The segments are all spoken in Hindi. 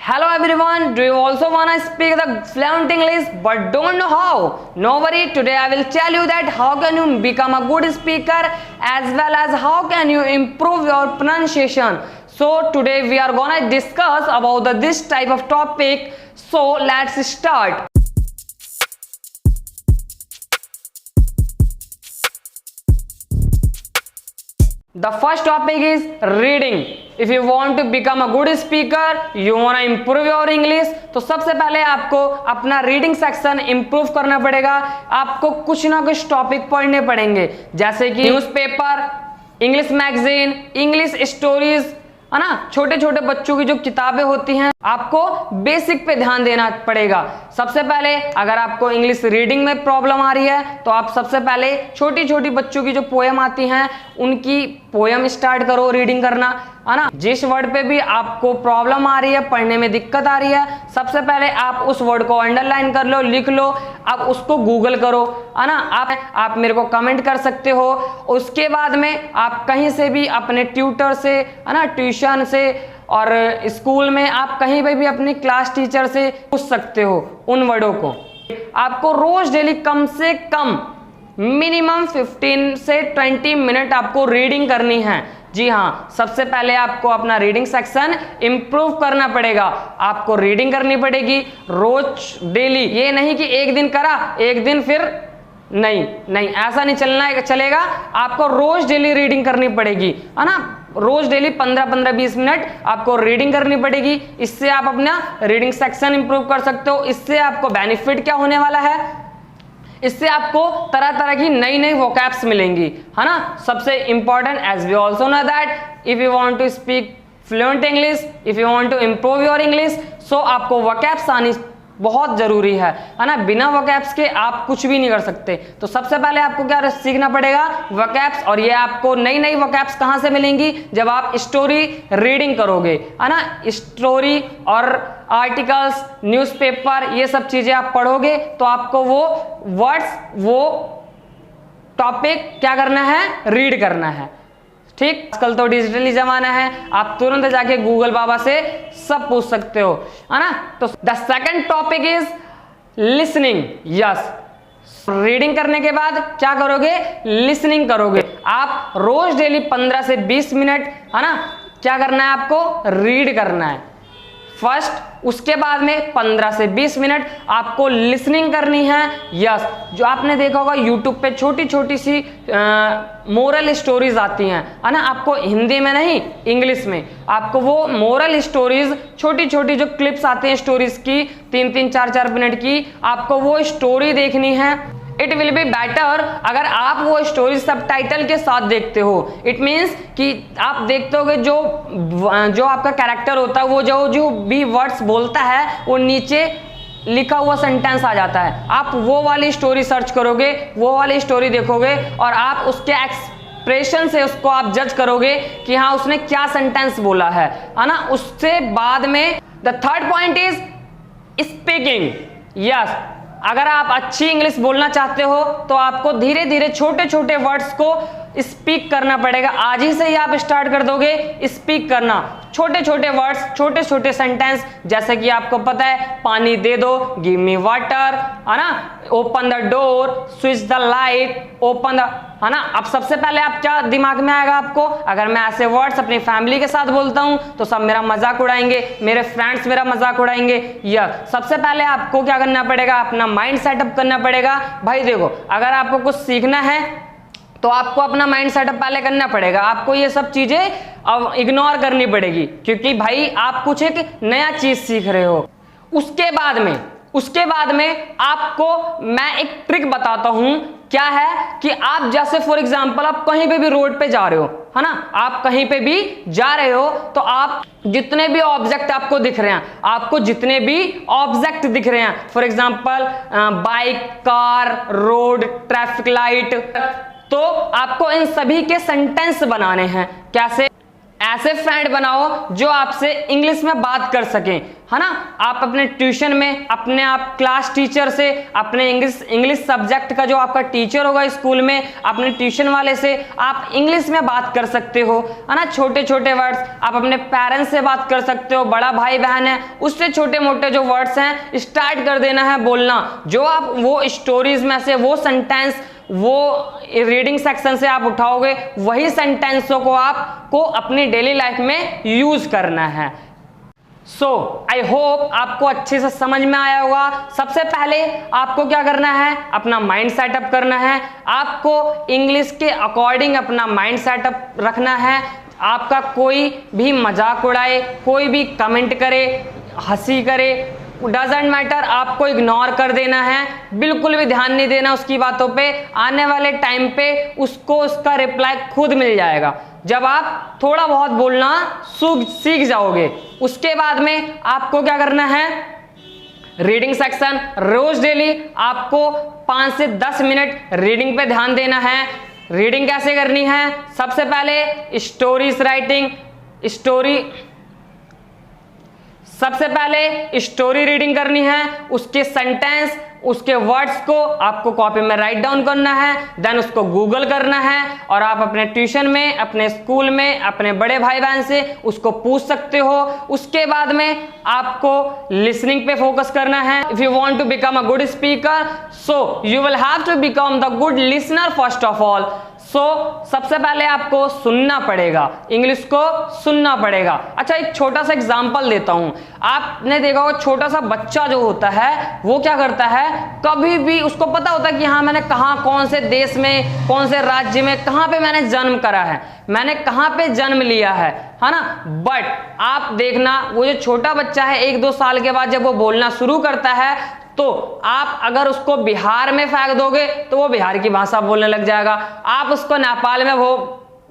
Hello everyone, do you also want to speak the fluent English but don't know how? No worry, today I will tell you that how can you become a good speaker as well as how can you improve your pronunciation. So today we are gonna discuss about this type of topic. So let's start. The first topic is reading. If you want to become a good speaker, you want to improve your English, तो सबसे पहले आपको अपना रीडिंग सेक्शन इंप्रूव करना पड़ेगा। आपको कुछ ना कुछ टॉपिक पढ़ने पड़ेंगे, जैसे कि newspaper, English magazine, English stories, है ना, छोटे छोटे बच्चों की जो किताबें होती हैं, आपको बेसिक पे ध्यान देना पड़ेगा। सबसे पहले अगर आपको इंग्लिश रीडिंग में प्रॉब्लम आ रही है तो आप सबसे पहले छोटी छोटी बच्चों की जो पोएम आती हैं उनकी पोएम स्टार्ट करो रीडिंग करना, है ना। जिस वर्ड पे भी आपको प्रॉब्लम आ रही है, पढ़ने में दिक्कत आ रही है, सबसे पहले आप उस वर्ड को अंडरलाइन कर लो, लिख लो, अब उसको गूगल करो, है ना। आप मेरे को कमेंट कर सकते हो। उसके बाद में आप कहीं से भी अपने ट्यूटर से, है ना, ट्यूशन से और स्कूल में आप कहीं पे भी अपनी क्लास टीचर से पूछ सकते हो उन वर्डों को। आपको रोज डेली कम से कम मिनिमम 15 से 20 मिनट आपको रीडिंग करनी है। जी हाँ, सबसे पहले आपको अपना रीडिंग सेक्शन इंप्रूव करना पड़ेगा। आपको रीडिंग करनी पड़ेगी रोज डेली। ये नहीं कि एक दिन करा एक दिन फिर नहीं, ऐसा नहीं चलेगा। आपको रोज डेली रीडिंग करनी पड़ेगी, है ना। रोज डेली 15-15, 20 मिनट आपको रीडिंग करनी पड़ेगी। इससे आप अपना रीडिंग सेक्शन इंप्रूव कर सकते हो। इससे आपको बेनिफिट क्या होने वाला है, इससे आपको तरह तरह की नई नई वोकैब्स मिलेंगी, है ना। सबसे important, as we also know that if you want to speak fluent English, if you want to improve your English, so आपको वोकैब्स आनी बहुत जरूरी है ना। बिना वोकैब्स के आप कुछ भी नहीं कर सकते। तो सबसे पहले आपको क्या सीखना पड़ेगा, वोकैब्स। और ये आपको नई नई वोकैब्स कहाँ से मिलेंगी, जब आप स्टोरी रीडिंग करोगे, है ना। स्टोरी और आर्टिकल्स, न्यूज़पेपर, ये सब चीजें आप पढ़ोगे तो आपको वो वर्ड्स, वो टॉपिक क्या करना है, रीड करना है। ठीक, आजकल तो डिजिटली जमाना है, आप तुरंत जाके गूगल बाबा से सब पूछ सकते हो, है ना। तो the second topic is listening. Yes, reading करने के बाद क्या करोगे, लिसनिंग करोगे। आप रोज डेली 15 से 20 मिनट, है ना, क्या करना है, आपको रीड करना है फर्स्ट। उसके बाद में 15 से 20 मिनट आपको लिसनिंग करनी है। यस, जो आपने देखा होगा यूट्यूब पे छोटी छोटी सी मोरल स्टोरीज आती हैं, है ना। आपको हिंदी में नहीं, इंग्लिश में आपको वो मोरल स्टोरीज, छोटी छोटी जो क्लिप्स आती हैं स्टोरीज की, 3-3, 4-4 मिनट की, आपको वो स्टोरी देखनी है। इट विल बी बेटर अगर आप वो स्टोरी सबटाइटल के साथ देखते हो। इट मीन्स कि आप देखते होगे जो आपका कैरेक्टर होता है वो जो भी वर्ड्स बोलता है वो नीचे लिखा हुआ सेंटेंस आ जाता है। आप वो वाली स्टोरी सर्च करोगे, वो वाली स्टोरी देखोगे और आप उसके एक्सप्रेशन से उसको आप जज करोगे कि हाँ उसने क्या सेंटेंस बोला है ना। उससे बाद में the third point is speaking. Yes, अगर आप अच्छी इंग्लिश बोलना चाहते हो तो आपको धीरे धीरे छोटे छोटे वर्ड्स को स्पीक करना पड़ेगा। आज ही से ही आप स्टार्ट कर दोगे स्पीक करना, छोटे छोटे वर्ड्स, छोटे छोटे सेंटेंस। जैसे कि आपको पता है, पानी दे दो, गिव मी वाटर, है ना, open the door, switch the light, open the, है ना। अब सबसे पहले आप क्या दिमाग में आएगा आपको, अगर मैं ऐसे वर्ड्स अपनी फैमिली के साथ बोलता हूं तो सब मेरा मजाक उड़ाएंगे, मेरे फ्रेंड्स मेरा मजाक उड़ाएंगे। या सबसे पहले आपको क्या करना पड़ेगा, अपना माइंड सेटअप करना पड़ेगा। भाई देखो, अगर आपको कुछ सीखना है तो आपको अपना माइंड सेटअप पहले करना पड़ेगा। आपको ये सब चीजें अब इग्नोर करनी पड़ेगी, क्योंकि भाई आप कुछ एक नया चीज सीख रहे हो। उसके बाद में आपको मैं एक ट्रिक बताता हूं। क्या है कि आप जैसे फॉर एग्जांपल आप कहीं पे भी रोड पे जा रहे हो, है ना, आप कहीं पे भी जा रहे हो तो आप जितने भी ऑब्जेक्ट आपको दिख रहे हैं, for example bike, car, road, traffic light, तो आपको इन सभी के सेंटेंस बनाने हैं। कैसे, ऐसे फ्रेंड बनाओ जो आपसे इंग्लिश में बात कर सकें, है ना। आप अपने ट्यूशन में अपने आप क्लास टीचर से, अपने इंग्लिश सब्जेक्ट का जो आपका टीचर होगा स्कूल में, अपने ट्यूशन वाले से आप इंग्लिश में बात कर सकते हो, है ना। छोटे छोटे वर्ड्स आप अपने पेरेंट्स से बात कर सकते हो, बड़ा भाई बहन है उससे छोटे मोटे जो वर्ड्स हैं स्टार्ट कर देना है बोलना। जो आप वो स्टोरीज में से वो सेंटेंस वो रीडिंग सेक्शन से आप उठाओगे, वही सेंटेंसों को आपको अपनी डेली लाइफ में यूज करना है। सो आई होप आपको अच्छे से समझ में आया होगा। सबसे पहले आपको क्या करना है, अपना माइंड सेटअप करना है। आपको इंग्लिश के अकॉर्डिंग अपना माइंड सेटअप रखना है। आपका कोई भी मजाक उड़ाए, कोई भी कमेंट करे, हंसी करे, डजेंट मैटर, आपको इग्नोर कर देना है, बिल्कुल भी ध्यान नहीं देना उसकी बातों पे। आने वाले टाइम पे उसको उसका रिप्लाई खुद मिल जाएगा जब आप थोड़ा बहुत बोलना सीख जाओगे। उसके बाद में आपको क्या करना है, रीडिंग सेक्शन रोज डेली आपको 5 से 10 मिनट रीडिंग पे ध्यान देना है। रीडिंग कैसे करनी है, सबसे पहले स्टोरीज राइटिंग, सबसे पहले स्टोरी रीडिंग करनी है। उसके सेंटेंस, उसके वर्ड्स को आपको कॉपी में राइट डाउन करना है, देन उसको गूगल करना है और आप अपने ट्यूशन में, अपने स्कूल में, अपने बड़े भाई बहन से उसको पूछ सकते हो। उसके बाद में आपको लिसनिंग पे फोकस करना है। If you want to become a good speaker, so you will have to become the good listener first of all. सबसे पहले आपको सुनना पड़ेगा, इंग्लिश को सुनना पड़ेगा। अच्छा, एक छोटा सा एग्जांपल देता हूं। आपने देखा होगा छोटा सा बच्चा जो होता है वो क्या करता है, कभी भी उसको पता होता है कि हाँ मैंने कहाँ, कौन से देश में, कौन से राज्य में, कहाँ पे मैंने जन्म करा है, मैंने कहाँ पे जन्म लिया है ना। बट आप देखना वो जो छोटा बच्चा है 1-2 साल के बाद जब वो बोलना शुरू करता है, तो आप अगर उसको बिहार में फेंक दोगे तो वो बिहार की भाषा बोलने लग जाएगा। आप उसको नेपाल में वो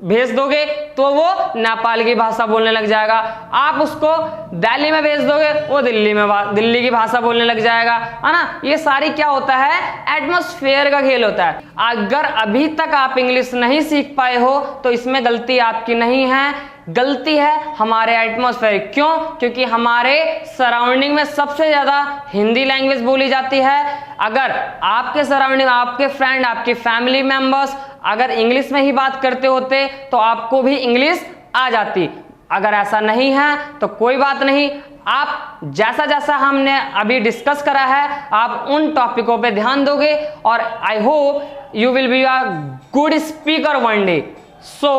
भेज दोगे तो वो नेपाल की भाषा बोलने लग जाएगा। आप उसको दिल्ली में भेज दोगे वो दिल्ली की भाषा बोलने लग जाएगा, है ना। ये सारी क्या होता है, एटमॉस्फेयर का खेल होता है। अगर अभी तक आप इंग्लिश नहीं सीख पाए हो तो इसमें गलती आपकी नहीं है, गलती है हमारे एटमॉस्फेयर। क्यों? क्योंकि हमारे सराउंडिंग में सबसे ज्यादा हिंदी लैंग्वेज बोली जाती है। अगर आपके सराउंडिंग, आपके फ्रेंड, आपके फैमिली मेंबर्स अगर इंग्लिश में ही बात करते होते तो आपको भी इंग्लिश आ जाती। अगर ऐसा नहीं है तो कोई बात नहीं, आप जैसा जैसा हमने अभी डिस्कस करा है आप उन टॉपिकों पे ध्यान दोगे और I hope you will be a good speaker one day. So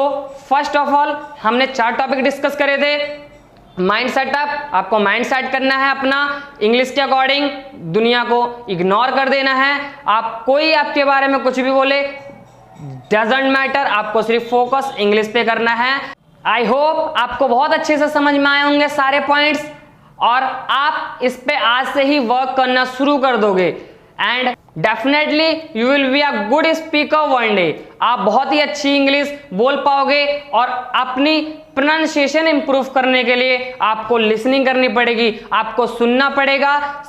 first of all हमने 4 टॉपिक डिस्कस करे थे। माइंड सेटअप, आपको माइंड सेट करना है अपना इंग्लिश के अकॉर्डिंग, दुनिया को इग्नोर कर देना है। आप कोई आपके बारे में कुछ भी बोले डजंट मैटर, आपको सिर्फ फोकस इंग्लिश पे करना है। आई होप आपको बहुत अच्छे से समझ में आए होंगे सारे पॉइंट्स और आप इस पे आज से ही वर्क करना शुरू कर दोगे and definitely you will be a good speaker one day. आप बहुत ही अच्छी इंग्लिश बोल पाओगे और अपनी प्रोनाउंसिएशन इंप्रूव करने के लिए आपको लिसनिंग करनी पड़ेगी, आपको सुनना पड़ेगा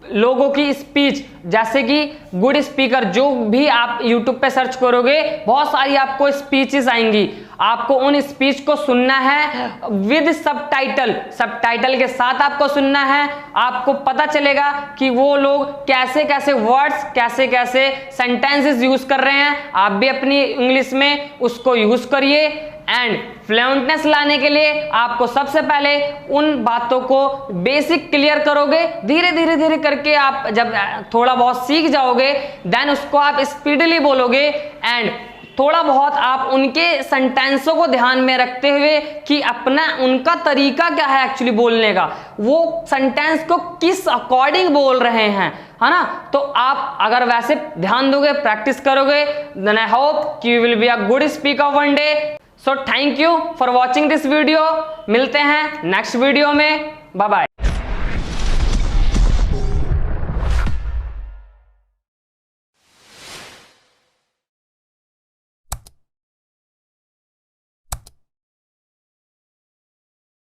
लोगों की स्पीच। जैसे कि गुड स्पीकर जो भी आप यूट्यूब पे सर्च करोगे बहुत सारी आपको स्पीचेस आएंगी, आपको उन स्पीच को सुनना है विद सबटाइटल के साथ आपको सुनना है। आपको पता चलेगा कि वो लोग कैसे कैसे वर्ड्स, कैसे कैसे सेंटेंसेस यूज कर रहे हैं। आप भी अपनी इंग्लिश में उसको यूज करिए एंड फ्लुएंटनेस लाने के लिए आपको सबसे पहले उन बातों को बेसिक क्लियर करोगे। धीरे धीरे करके आप जब थोड़ा बहुत सीख जाओगे देन उसको आप स्पीडली बोलोगे एंड थोड़ा बहुत आप उनके सेंटेंसों को ध्यान में रखते हुए कि अपना उनका तरीका क्या है एक्चुअली बोलने का, वो सेंटेंस को किस अकॉर्डिंग बोल रहे हैं, है ना। तो आप अगर वैसे ध्यान दोगे, प्रैक्टिस करोगे, देन आई होप कि you will be a good speaker one day. So thank you for watching this video. मिलते हैं नेक्स्ट वीडियो में, बाय बाय।